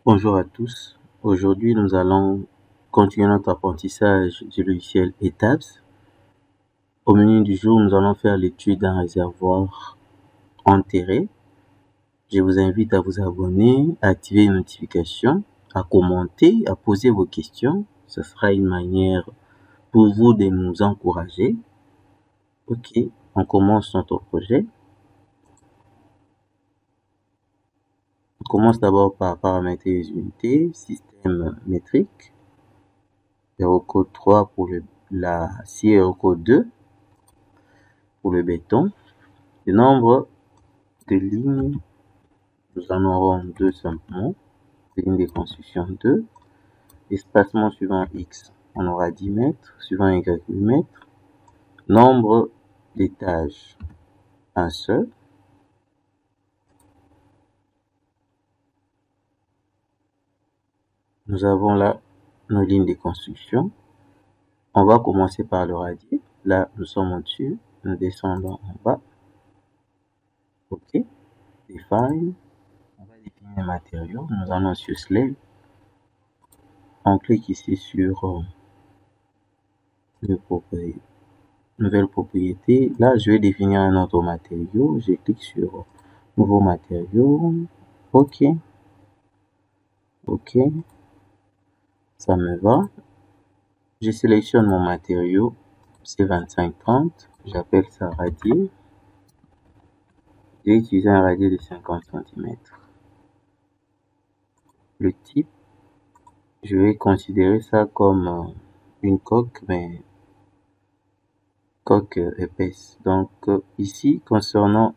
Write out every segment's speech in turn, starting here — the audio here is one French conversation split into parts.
Bonjour à tous. Aujourd'hui, nous allons continuer notre apprentissage du logiciel ETABS. Au menu du jour, nous allons faire l'étude d'un réservoir enterré. Je vous invite à vous abonner, à activer les notifications, à commenter, à poser vos questions. Ce sera une manière pour vous de nous encourager. Ok, on commence notre projet. On commence d'abord par paramétrer les unités, système métrique. Code 3 pour la scie, code 2 pour le béton. Le nombre de lignes, nous en aurons 2 simplement. Ligne de construction 2. Espacement suivant X, on aura 10 mètres, suivant Y 8 mètres. Nombre d'étages, un seul. Nous avons là nos lignes de construction. On va commencer par le radier. Là, nous sommes au-dessus. Nous descendons en bas. OK. Define. On va définir les matériaux. Nous allons sur Slave. On clique ici sur nouvelle propriété. Là, je vais définir un autre matériau. Je clique sur nouveau matériau. OK. OK. Ça me va. Je sélectionne mon matériau. C'est 25-30. J'appelle ça radier. J'ai utilisé un radier de 50 cm. Le type, je vais considérer ça comme une coque, mais coque épaisse. Donc ici, concernant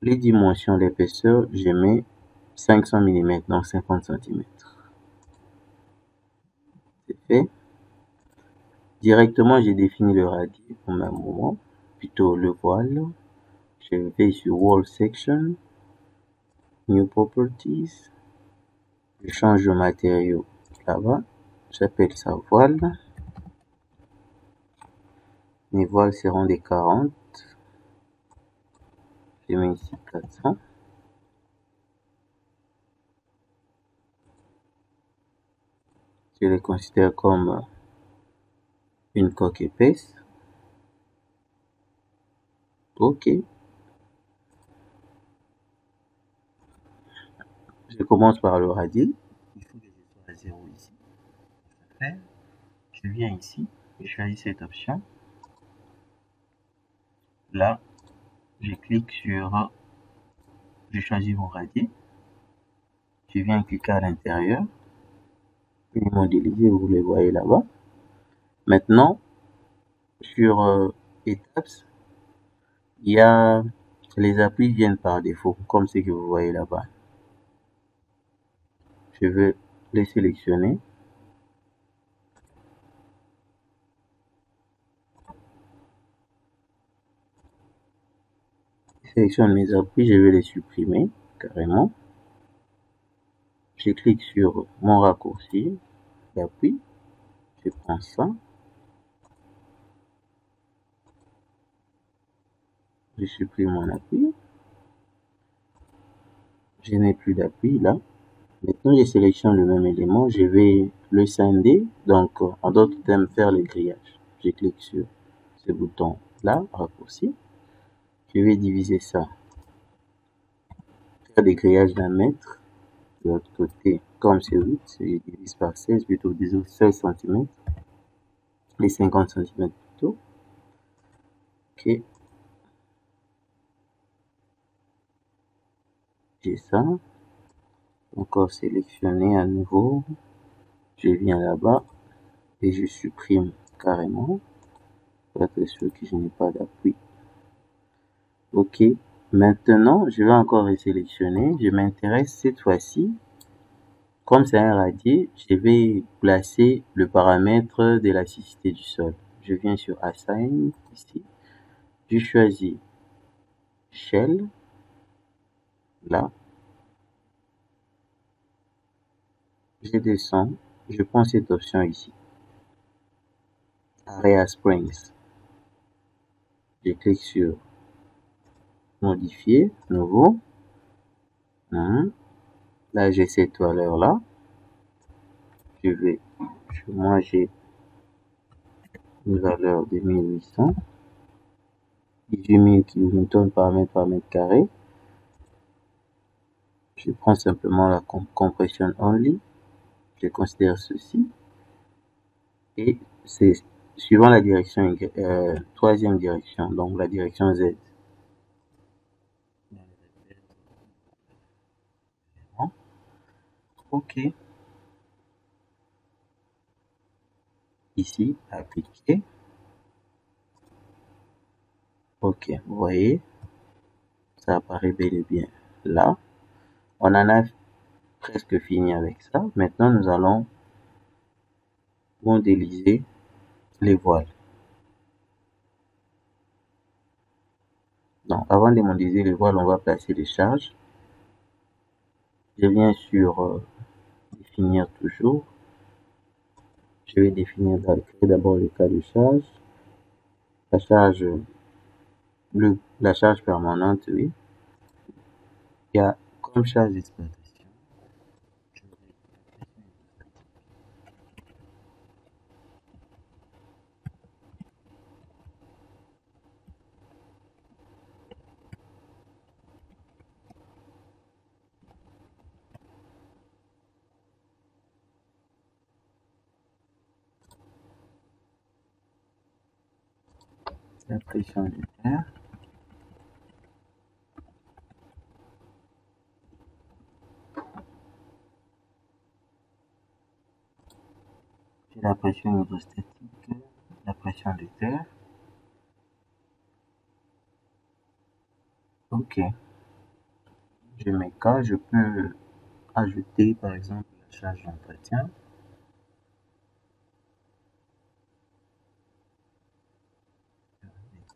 les dimensions d'épaisseur, je mets 500 mm, donc 50 cm. C'est fait. Directement, j'ai défini le radier au même moment, plutôt le voile. Je vais sur Wall Section, New Properties. Je change le matériau là-bas. J'appelle ça voile. Mes voiles seront des 40. Je mets ici 400. Je les considère comme une coque épaisse. OK. Je commence par le radier. Il faut que je sois à 0 ici. Je viens ici. Je choisis cette option. Là, je clique sur... Je choisis mon radier. Je viens cliquer à l'intérieur. Et modéliser, vous le voyez là-bas. Maintenant, sur Etaps, il y a les appuis viennent par défaut, comme ce que vous voyez là-bas. Je vais les sélectionner. Je sélectionne mes appuis, je vais les supprimer carrément. Je clique sur mon raccourci d'appui. Je prends ça. Je supprime mon appui. Je n'ai plus d'appui là. Maintenant, je sélectionne le même élément. Je vais le scinder. Donc, en d'autres termes, faire le grillage. Je clique sur ce bouton là, raccourci. Je vais diviser ça. Faire des grillages d'1 mètre. De l'autre côté, comme c'est 8, je divise par 16, plutôt 16 cm. Les 50 cm plutôt. OK. J'ai ça. Encore sélectionner à nouveau. Je viens là-bas et je supprime carrément pour être sûr que je n'ai pas d'appui. OK. Maintenant, je vais encore sélectionner. Je m'intéresse cette fois-ci. Comme c'est un radier, je vais placer le paramètre de l'élasticité du sol. Je viens sur Assign ici. Je choisis Shell. Là. Je descends. Je prends cette option ici. Area Springs. Je clique sur modifier, nouveau. Là, j'ai cette valeur-là. Moi, j'ai une valeur de 1800. 18 000 kN par mètre carré. Je prends simplement la compression only. Je considère ceci. Et c'est suivant la direction, troisième direction, donc la direction Z. OK. Ici, appliquer. OK. Vous voyez, ça apparaît bel et bien là. On en a presque fini avec ça. Maintenant, nous allons modéliser les voiles. Donc, avant de modéliser les voiles, on va placer les charges. Je viens sur définir toujours. Je vais créer d'abord le cas de charge. La charge permanente, oui. Il y a comme charge d'exploitation. La pression de terre. J'ai la pression hydrostatique, la pression de terre. OK. Je mets cas, je peux ajouter par exemple la charge d'entretien.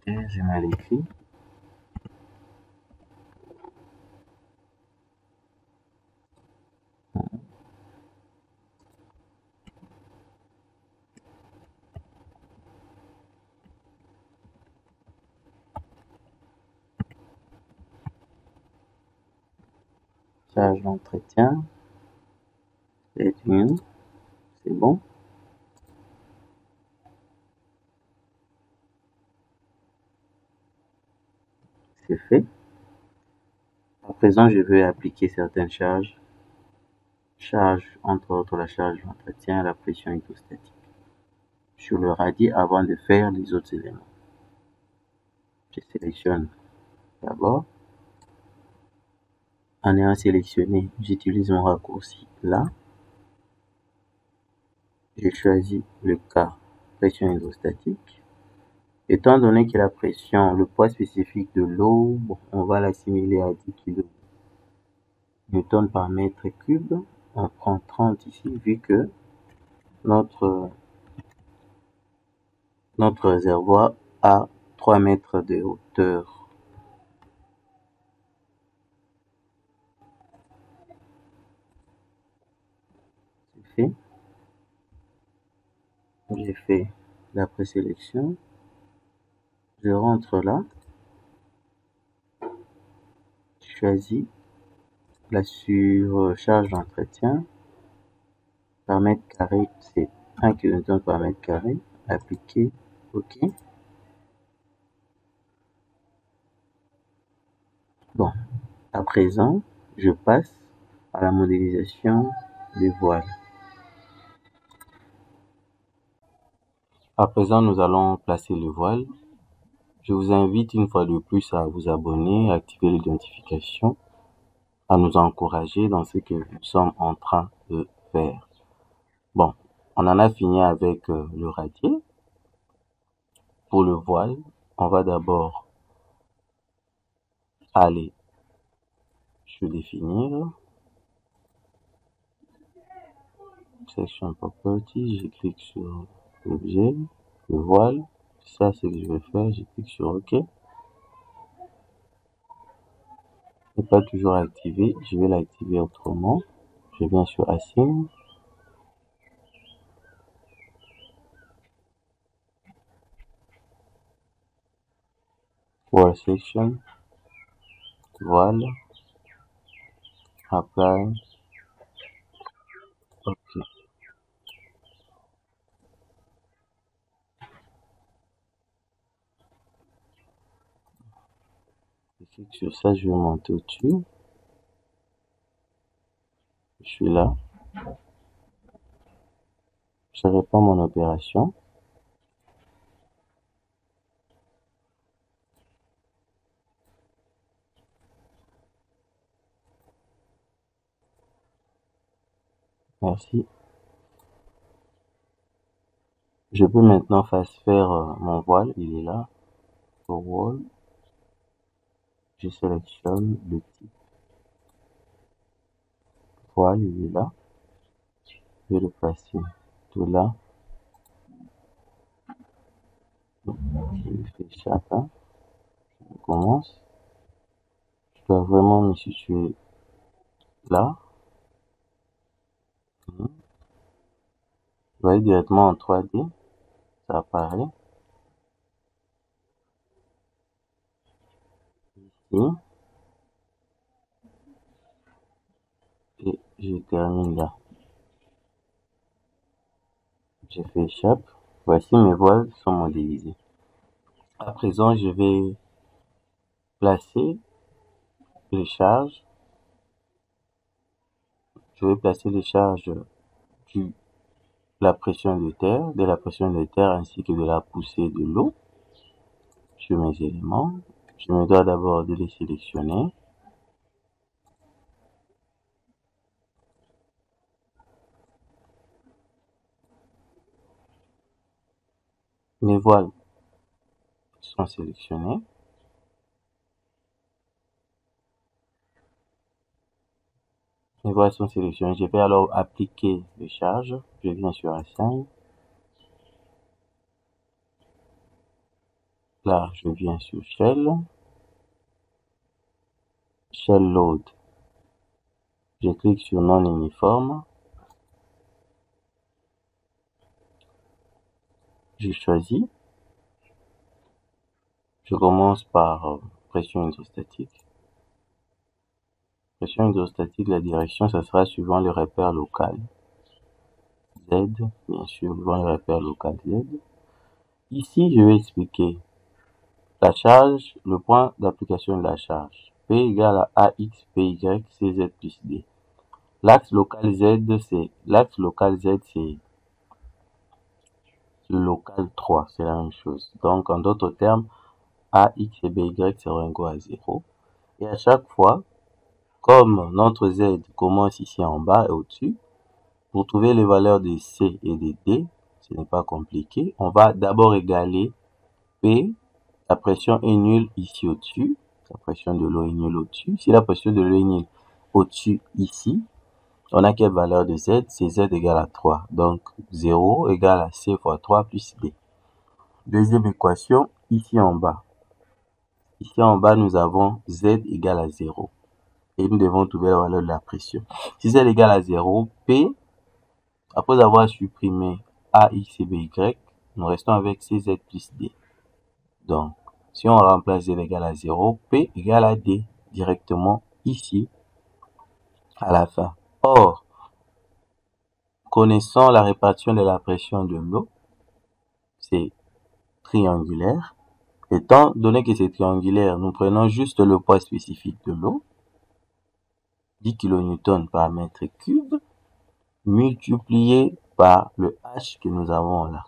J'ai mal écrit. Charge d'entretien. C'est bon. C'est fait. À présent, je vais appliquer certaines charges. Charge, entre autres, la charge d'entretien, la pression hydrostatique sur le radis avant de faire les autres éléments. Je sélectionne d'abord. En ayant sélectionné, j'utilise mon raccourci là. Je choisis le cas pression hydrostatique. Étant donné que la pression, le poids spécifique de l'eau, on va l'assimiler à 10 kN par mètre cube. On prend 30 ici, vu que notre réservoir a 3 mètres de hauteur. C'est fait. J'ai fait la présélection. Je rentre là. Je choisis la surcharge d'entretien. Par mètre carré, c'est 1 kN par mètre carré. Appliquer. OK. Bon. À présent, je passe à la modélisation des voiles. À présent, nous allons placer le voile. Je vous invite une fois de plus à vous abonner, à activer l'identification, à nous encourager dans ce que nous sommes en train de faire. Bon, on en a fini avec le radier. Pour le voile, on va d'abord aller sur définir, section properties, je clique sur l'objet, le voile. Ça, c'est ce que je vais faire, je clique sur OK. N'est pas toujours activé, je vais l'activer autrement. Je viens sur Assign. Wall section, voile, apply, Ok. Je clique sur ça, je vais monter au-dessus. Je suis là. Je réponds mon opération. Merci. Je peux maintenant faire mon voile. Il est là. Wall. Je sélectionne le type voile. Il est là. Je vais le placer tout là. Je le fais chacun. Je commence. Je dois vraiment me situer là. Je vais aller directement en 3D. Ça apparaît ici. Et je termine là. J'ai fait échappe. Voici mes voiles sont modélisées. À présent, je vais placer les charges. Je vais placer les charges de la pression de terre ainsi que de la poussée de l'eau sur mes éléments. Je me dois d'abord de les sélectionner. Mes voiles sont sélectionnées. Mes voiles sont sélectionnées. Je vais alors appliquer les charges. Je viens sur Assign. Là, je viens sur Shell. Shell Load. Je clique sur Non uniforme. Je choisis. Je commence par pression hydrostatique. Pression hydrostatique, la direction, ça sera suivant le repère local. Z, bien sûr, suivant le repère local Z. Ici, je vais expliquer la charge, le point d'application de la charge. P égale à AX, PY, CZ plus D. L'axe local Z, c'est le local 3, c'est la même chose. Donc, en d'autres termes, AX et BY seront égaux à 0. Et à chaque fois, comme notre Z commence ici en bas et au-dessus, pour trouver les valeurs de C et de D, ce n'est pas compliqué. On va d'abord égaler P. La pression est nulle ici au-dessus. La pression de l'eau est nulle au-dessus. Si la pression de l'eau est nulle au-dessus ici, on a quelle valeur de Z? C'est Z égale à 3. Donc 0 égale à C fois 3 plus D. Deuxième équation, ici en bas. Ici en bas, nous avons Z égale à 0. Et nous devons trouver la valeur de la pression. Si Z égale à 0, P, après avoir supprimé AX et BY, nous restons avec CZ plus D. Donc, si on remplace Z égale à 0, P égale à D directement ici à la fin. Or, connaissant la répartition de la pression de l'eau, c'est triangulaire. Étant donné que c'est triangulaire, nous prenons juste le poids spécifique de l'eau, 10 kN par mètre cube, multiplié par le H que nous avons là.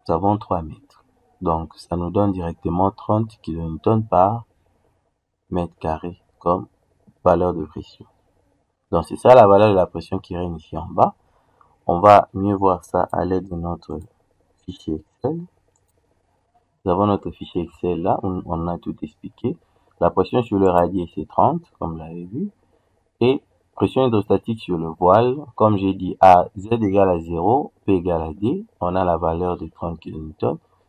Nous avons 3 mètres. Donc, ça nous donne directement 30 kN par mètre carré comme valeur de pression. Donc, c'est ça la valeur de la pression qui règne ici en bas. On va mieux voir ça à l'aide de notre fichier Excel. Nous avons notre fichier Excel là, on a tout expliqué. La pression sur le radier, c'est 30, comme vous l'avez vu. Et pression hydrostatique sur le voile, comme j'ai dit, à Z égale à 0, P égale à D, on a la valeur de 30 kN.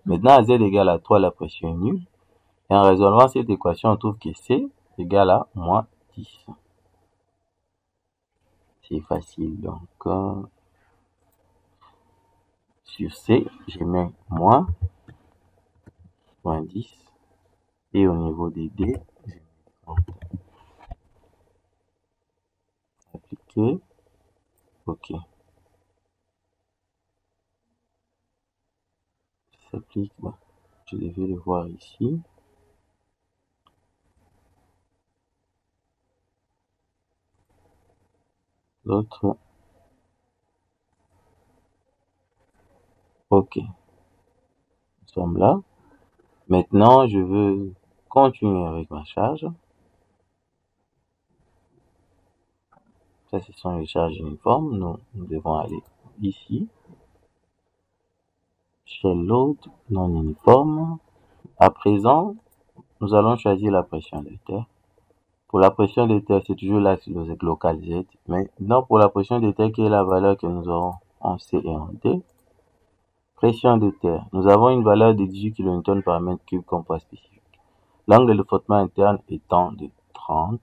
Maintenant, à Z égale à 3, la pression est nulle. Et en résolvant cette équation, on trouve que C égale à moins 10. C'est facile, donc sur C, je mets moins 10. Et au niveau des D, je mets 30. Appliquer. OK. Ça s'applique. Bon, je devais le voir ici. L'autre. OK. Nous sommes là. Maintenant, je veux continuer avec ma charge. Ça, ce sont les charges uniformes. Nous devons aller ici. Shell load non uniforme. À présent, nous allons choisir la pression de terre. Pour la pression de terre, c'est toujours l'axe local Z. Mais non, pour la pression de terre, qui est la valeur que nous aurons en C et en D. Pression de terre. Nous avons une valeur de 18 kN par mètre cube comme poids spécifique. L'angle de frottement interne étant de 30.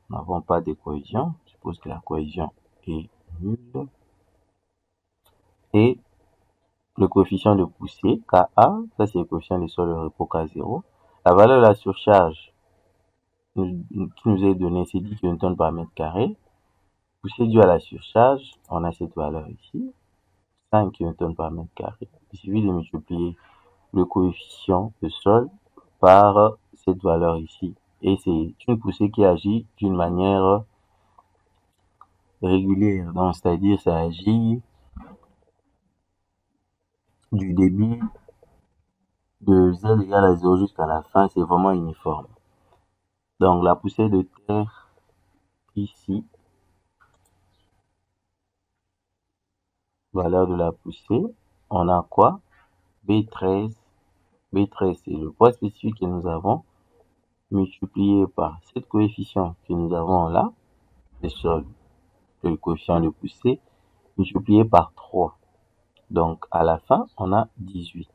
Nous n'avons pas de cohésion. Je suppose que la cohésion est nulle. Et le coefficient de poussée, Ka, ça c'est le coefficient de sol de repos K0. La valeur de la surcharge qui nous est donnée, c'est 10 kN par mètre carré. Poussée due à la surcharge, on a cette valeur ici, 5 kN par mètre carré. Il suffit de multiplier le coefficient de sol par cette valeur ici. Et c'est une poussée qui agit d'une manière régulière. Donc, c'est-à-dire, ça agit du début de Z égale à 0 jusqu'à la fin, c'est vraiment uniforme. Donc, la poussée de terre ici, valeur de la poussée, on a quoi? B13. B13, c'est le poids spécifique que nous avons, multiplié par cette coefficient que nous avons là, le sol, le coefficient de poussée, multiplié par 3. Donc, à la fin, on a 18.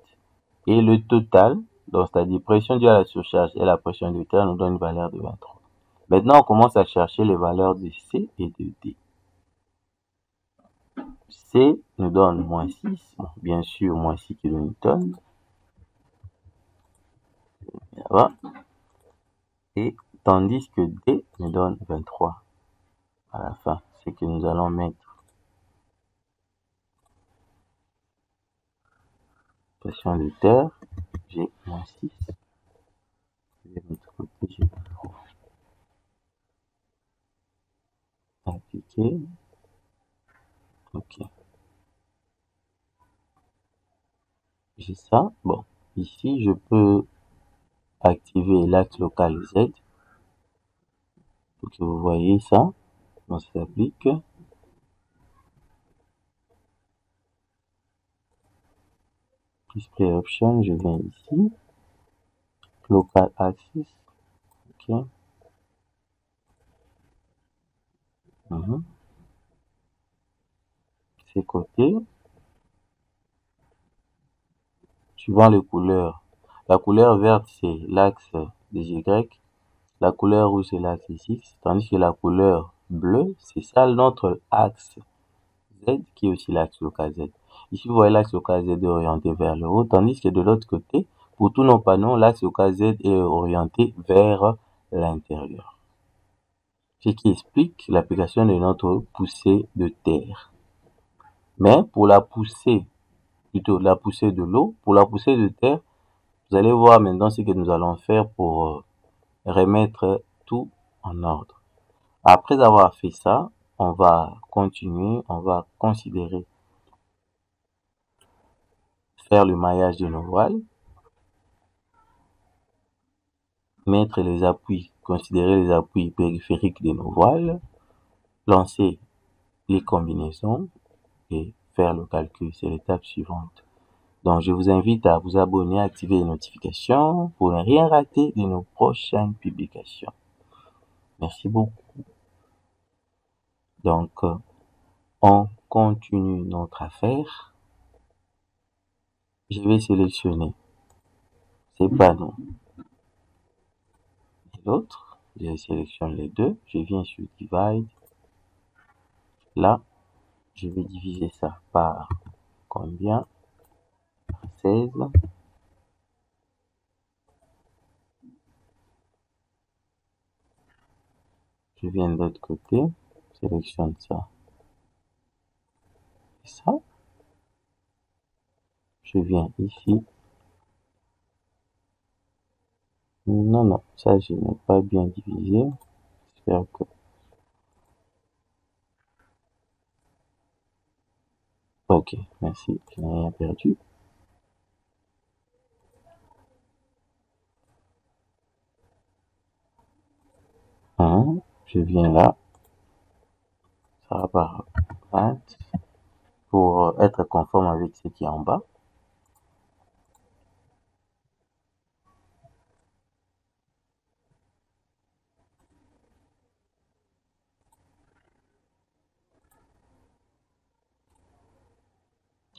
Et le total, donc c'est-à-dire pression due à la surcharge et la pression de terre, nous donne une valeur de 23. Maintenant, on commence à chercher les valeurs de C et de D. C nous donne moins 6, bon, bien sûr, moins 6 kN. Et tandis que D nous donne 23 à la fin. C'est que nous allons mettre pression de terre, j'ai moins 6. Je vais mettre côté, j'ai 23. Appliquer. OK. J'ai ça. Bon. Ici, je peux activer l'axe local Z pour que vous voyez ça. On s'applique. Display option, je viens ici. Local axis. OK. Ces côtés. Suivant les couleurs. La couleur verte, c'est l'axe des Y. La couleur rouge, c'est l'axe X. Tandis que la couleur bleue, c'est ça notre axe Z, qui est aussi l'axe local Z. Ici, vous voyez l'axe local Z est orienté vers le haut, tandis que de l'autre côté, pour tous nos panneaux, l'axe local Z est orienté vers l'intérieur. Ce qui explique l'application de notre poussée de terre. Mais pour la poussée, plutôt la poussée de l'eau, pour la poussée de terre, vous allez voir maintenant ce que nous allons faire pour remettre tout en ordre. Après avoir fait ça, on va continuer, on va considérer faire le maillage de nos voiles, mettre les appuis, considérer les appuis périphériques de nos voiles, lancer les combinaisons et faire le calcul. C'est l'étape suivante. Donc, je vous invite à vous abonner, à activer les notifications pour ne rien rater de nos prochaines publications. Merci beaucoup. Donc, on continue notre affaire. Je vais sélectionner ces panneaux et l'autre. Je sélectionne les deux. Je viens sur Divide. Là, je vais diviser ça par combien? 16. Je viens de l'autre côté. Sélectionne ça. c'est ça. Je viens ici. Non, non, ça je n'ai pas bien divisé. J'espère que... Ok, merci, je n'ai rien perdu. Je viens là, ça va par 20 pour être conforme avec ce qui est en bas.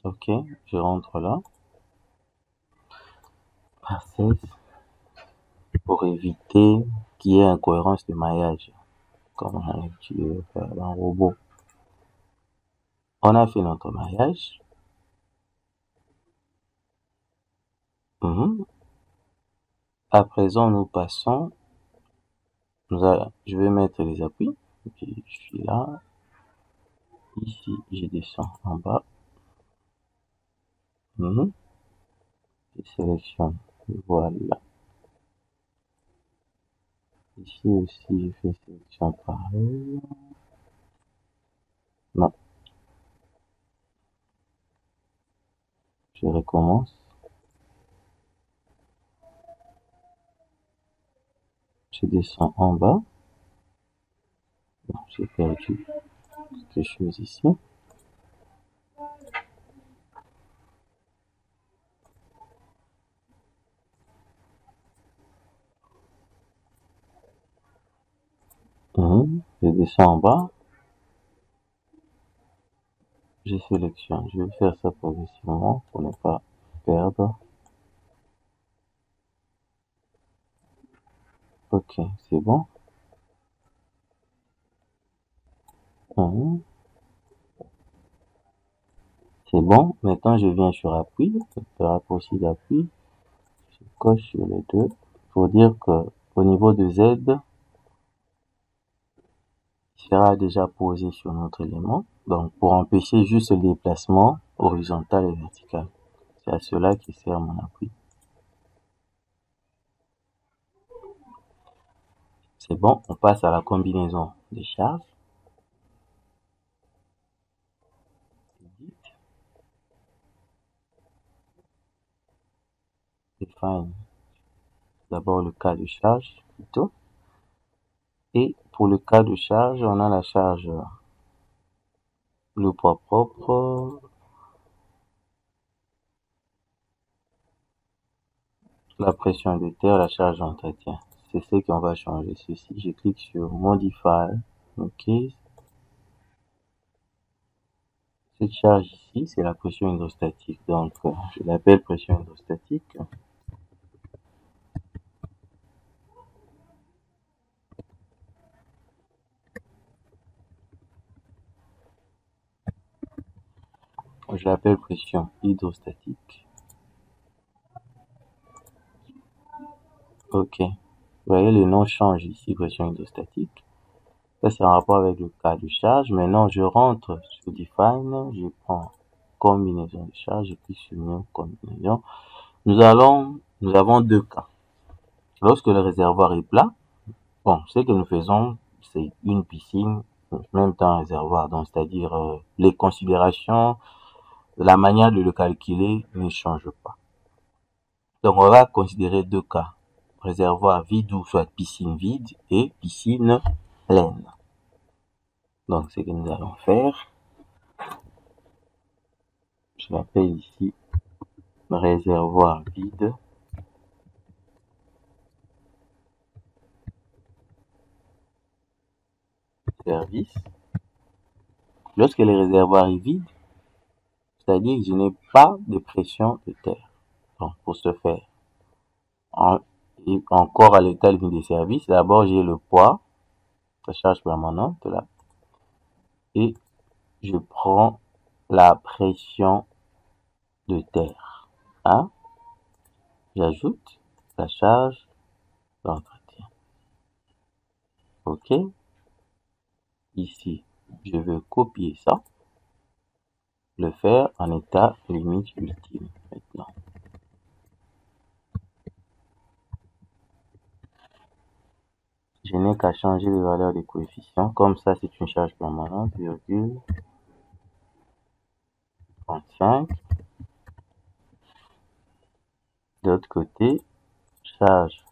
Ok, je rentre là. Par 16 pour éviter qu'il y ait incohérence de maillage, comme on a l'habitude de faire dans le robot. On a fait notre maillage. À présent, nous passons. Je vais mettre les appuis. Ok, je suis là. Ici, je descends en bas. Je sélectionne. Voilà. Ici aussi, je fais sélection pareil. Non. Je recommence. Je descends en bas. J'ai perdu quelque chose ici. Je descends en bas. Je sélectionne. Je vais faire ça progressivement pour ne pas perdre. Ok, c'est bon. C'est bon. Maintenant, je viens sur appui, le raccourci d'appui. Je coche sur les deux pour dire que au niveau de Z, il sera déjà posé sur notre élément. Donc, pour empêcher juste le déplacement horizontal et vertical. C'est à cela qui sert mon appui. C'est bon. On passe à la combinaison des charges. Define d'abord le cas de charge plutôt. Et pour le cas de charge, on a la charge, le poids propre, la pression de terre, la charge d'entretien. C'est ce qu'on va changer. Ceci, je clique sur Modify. OK. Cette charge ici, c'est la pression hydrostatique. Donc, je l'appelle pression hydrostatique. Je l'appelle pression hydrostatique. OK. Vous voyez, le nom change ici, pression hydrostatique. Ça, c'est en rapport avec le cas de charge. Maintenant, je rentre sur Define. Je prends combinaison de charge. Je clique sur New combinaison. Nous avons deux cas. Lorsque le réservoir est plat, bon, ce que nous faisons, c'est une piscine, même temps un réservoir. Donc, c'est-à-dire, les considérations, la manière de le calculer ne change pas. Donc, on va considérer deux cas. Réservoir vide ou soit piscine vide et piscine pleine. Donc, ce que nous allons faire, je l'appelle ici réservoir vide. Service. Lorsque le réservoir est vide, c'est-à-dire que je n'ai pas de pression de terre. Donc, pour ce faire, encore à l'état limite des services, d'abord j'ai le poids, la charge permanente là, et je prends la pression de terre. Hein? J'ajoute la charge d'entretien. OK? Ici, je vais copier ça. le faire en état limite ultime maintenant. Je n'ai qu'à changer les valeurs des coefficients. Comme ça, c'est une charge permanente, virgule 35. De l'autre côté, charge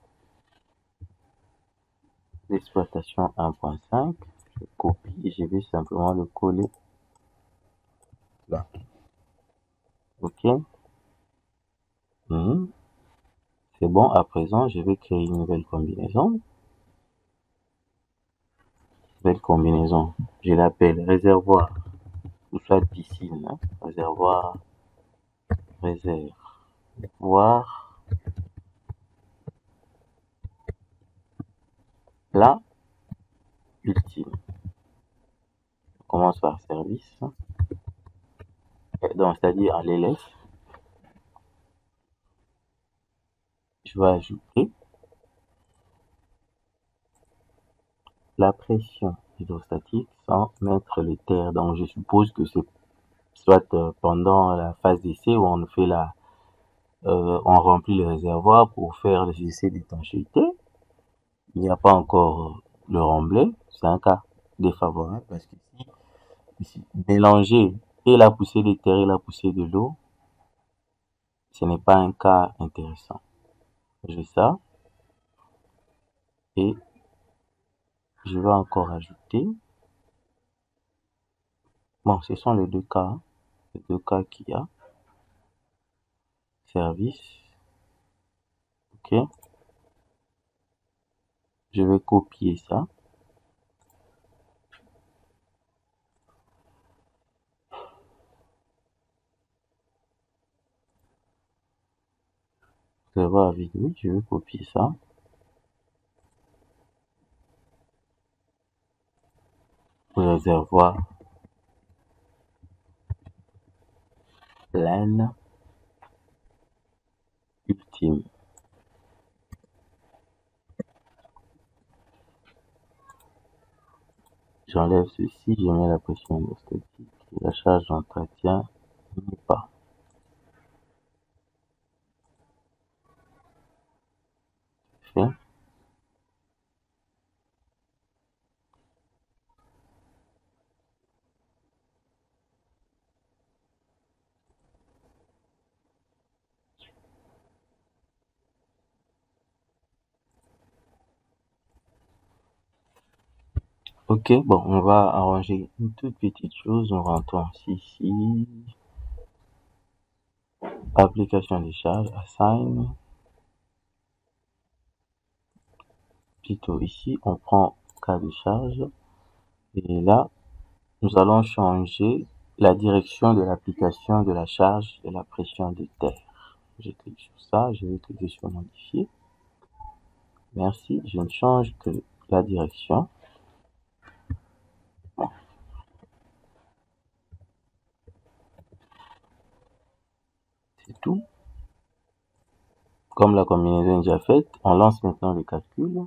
d'exploitation 1.5. Je copie et je vais simplement le coller là. OK. C'est bon. À présent, je vais créer une nouvelle combinaison. Je l'appelle réservoir, ou soit piscine. Réservoir plat ultime. On commence par service. Donc, c'est-à-dire en l'élève. Je vais ajouter la pression hydrostatique sans mettre les terres. Donc, je suppose que c'est soit pendant la phase d'essai où on fait on remplit le réservoir pour faire les essais d'étanchéité. Il n'y a pas encore le remblai. C'est un cas défavorable parce que si mélanger et la poussée des terres et la poussée de l'eau, ce n'est pas un cas intéressant. J'ai ça et je vais encore ajouter. Bon, ce sont les deux cas, qu'il y a. Service. OK. Je vais copier ça. Réservoir vide, oui, je vais copier ça. Réservoir pleine ultime. J'enlève ceci, je mets la pression hydrostatique et la charge d'entretien n'est pas. Fait. OK, bon, on va arranger une toute petite chose. On rentre ici. Application des charges, assign. Plutôt ici, on prend cas de charge. Et là, nous allons changer la direction de l'application de la charge de la pression de terre. Je clique sur ça, je vais cliquer sur modifier. Merci, je ne change que la direction. Bon. C'est tout. Comme la combinaison est déjà faite, on lance maintenant le calcul.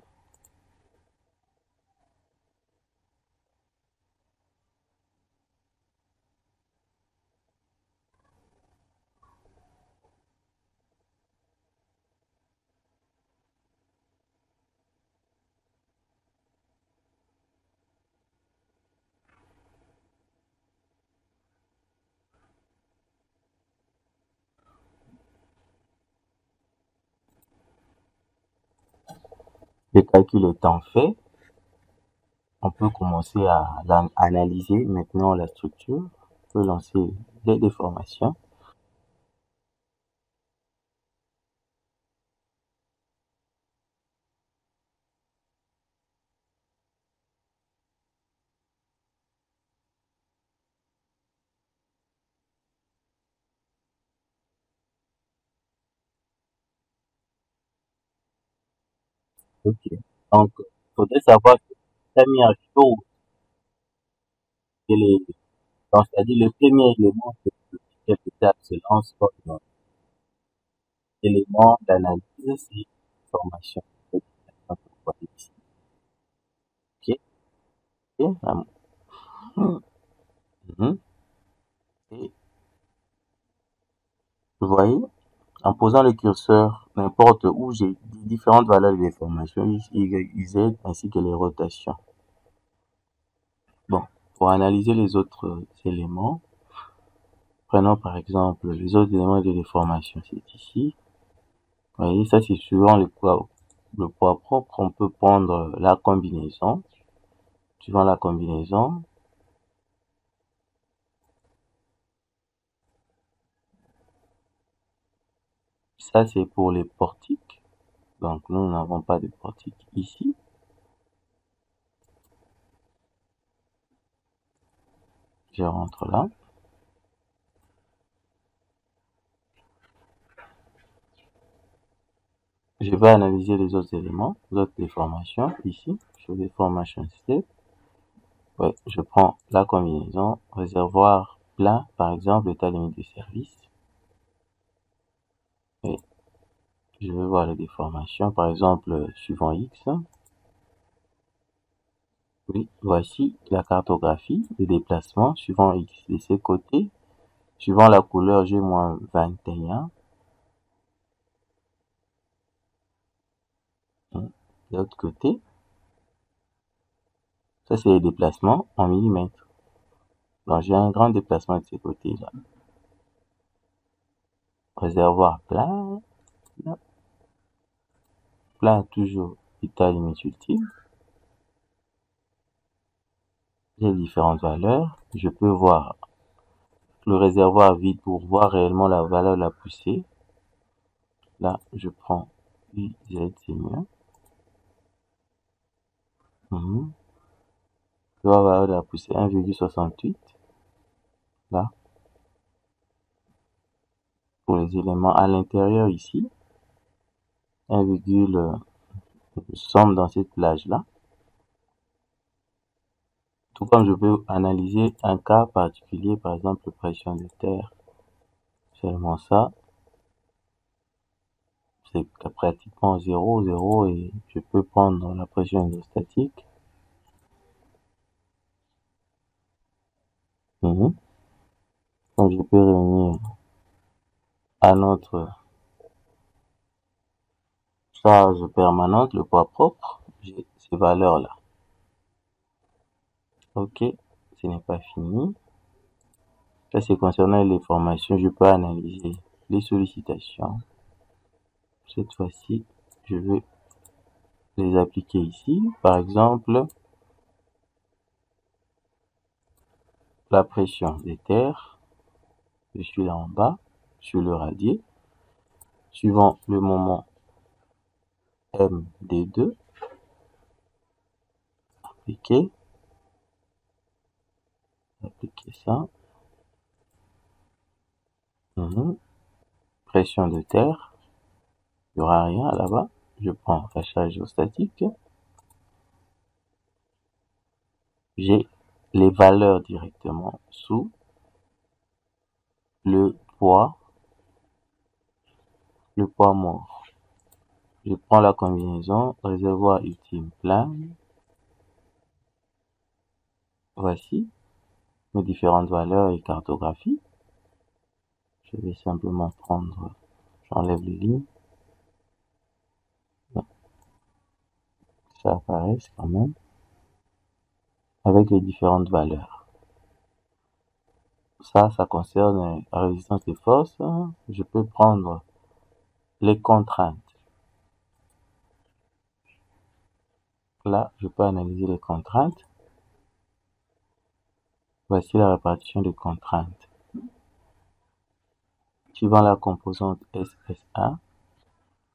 Le calcul étant fait, on peut commencer à analyser maintenant la structure. On peut lancer les déformations. Ok. Donc, il faudrait savoir que la première chose, donc, c'est-à-dire le premier élément que cette étape se lance comme élément d'analyse, c'est formation. Ok. Ok. Mhm. Et Vous voyez, en posant le curseur n'importe où, j'ai différentes valeurs de déformation, X, Y, Z, ainsi que les rotations. Bon, pour analyser les autres éléments, prenons par exemple les autres éléments de déformation, c'est ici. Vous voyez, ça c'est suivant le poids propre, on peut prendre la combinaison. Suivant la combinaison, ça c'est pour les portiques. Donc nous n'avons pas de portique ici. Je rentre là. Je vais analyser les autres éléments, les autres déformations ici. Sur déformation step. Ouais, je prends la combinaison réservoir plein, par exemple, état limite de service. Et je vais voir les déformations, par exemple, suivant X. Oui, voici la cartographie des déplacements suivant X de ces côtés. Suivant la couleur G-21. De l'autre côté, ça c'est les déplacements en millimètres. Donc j'ai un grand déplacement de ces côtés-là. Réservoir plein, plein toujours état limite ultime. J'ai différentes valeurs. Je peux voir le réservoir vide pour voir réellement la valeur de la poussée. Là, je prends UZ, c'est mieux. Je vois la valeur de la poussée 1,68. Là. Pour les éléments à l'intérieur ici. 1, nous sommes dans cette plage-là. Tout comme je peux analyser un cas particulier, par exemple pression de terre. Seulement ça, c'est pratiquement 0, et je peux prendre la pression hydrostatique. Donc je peux réunir à notre charge permanente, le poids propre, j'ai ces valeurs-là. Ok, ce n'est pas fini. Ça, c'est concernant les formations. Je peux analyser les sollicitations. Cette fois-ci, je vais les appliquer ici. Par exemple, la pression des terres. Je suis là en bas, sur le radier. Suivant le moment MD2, appliquer ça. Pression de terre, il n'y aura rien là-bas. Je prends la charge hydrostatique. J'ai les valeurs directement sous le poids mort. Je prends la combinaison réservoir ultime plein. Voici mes différentes valeurs et cartographie. Je vais simplement prendre, j'enlève les lignes. Ça apparaît quand même avec les différentes valeurs. Ça concerne la résistance des forces. Je peux prendre les contraintes. Là, je peux analyser les contraintes. Voici la répartition des contraintes. Suivant la composante SS1,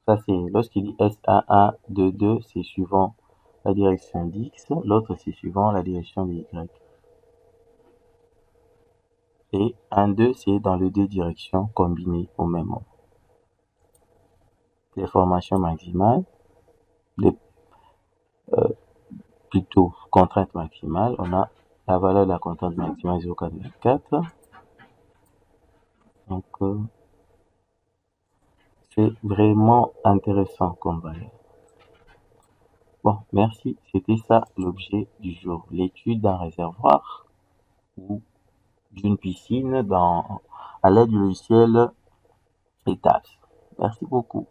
ça c'est lorsqu'il dit S11, 22, c'est suivant la direction d'X, l'autre c'est suivant la direction de Y. Et 1, 2, c'est dans les deux directions combinées au même moment. Les formations maximales, plutôt contrainte maximale, on a la valeur de la contrainte maximale 0,424. Donc, c'est vraiment intéressant comme valeur. Bon, merci. C'était ça l'objet du jour. L'étude d'un réservoir ou d'une piscine à l'aide du logiciel les tâches. Merci beaucoup.